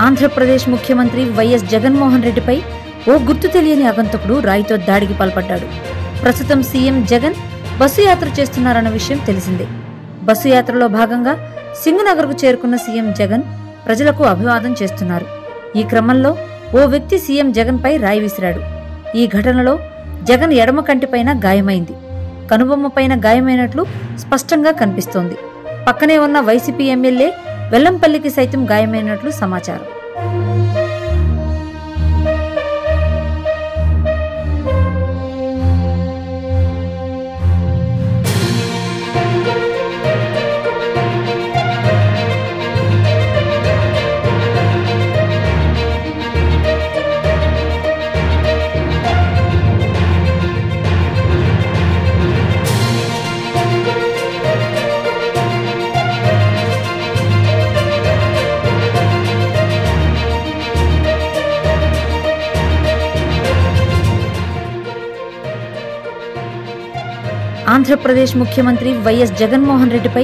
ఆంధ్రప్రదేశ్ ముఖ్యమంత్రి వైఎస్ జగన్మోహన్ రెడ్డిపై ఓ గుర్తు తెలియని ఆగంతకుడు రాయితో దాడికి పాల్పడ్డాడు. ప్రస్తుతం సీఎం జగన్ బస్సు యాత్ర చేస్తున్నారన్న విషయం తెలిసిందే. బస్సు యాత్రలో భాగంగా సింగనగర్కు చేరుకున్న సీఎం జగన్ ప్రజలకు అభివాదం చేస్తున్నారు. ఈ క్రమంలో ఓ వ్యక్తి సీఎం జగన్ పై రాయి విసిరాడు. ఈ ఘటనలో జగన్ ఎడమ కంటిపైన గాయమైంది. కనుబొమ్మ పైన గాయమైనట్లు స్పష్టంగా కనిపిస్తోంది. పక్కనే ఉన్న వైసీపీ ఎమ్మెల్యే వెల్లంపల్లికి సైతం గాయమైనట్లు సమాచారం. ఆంధ్రప్రదేశ్ ముఖ్యమంత్రి వైఎస్ జగన్మోహన్ రెడ్డిపై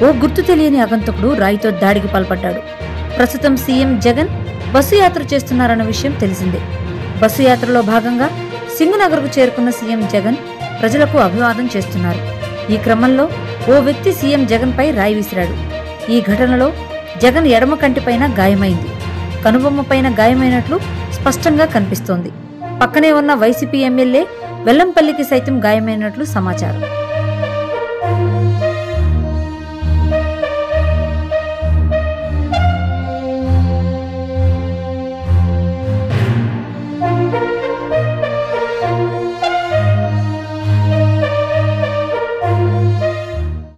ఓ గుర్తు తెలియని ఆగంతకుడు రాయితో దాడికి పాల్పడ్డాడు. ప్రస్తుతం సీఎం జగన్ బస్సు యాత్ర చేస్తున్నారన్న విషయం తెలిసిందే. బస్సు యాత్రలో భాగంగా సింగనగర్కు చేరుకున్న సీఎం జగన్ ప్రజలకు అభివాదం చేస్తున్నారు. ఈ క్రమంలో ఓ వ్యక్తి సీఎం జగన్ పై రాయి విసిరాడు. ఈ ఘటనలో జగన్ ఎడమ కంటిపైన గాయమైంది. కనుబొమ్మ పైన గాయమైనట్లు స్పష్టంగా కనిపిస్తోంది. పక్కనే ఉన్న వైసీపీ ఎమ్మెల్యే వెల్లంపల్లికి సైతం గాయమైనట్లు సమాచారం.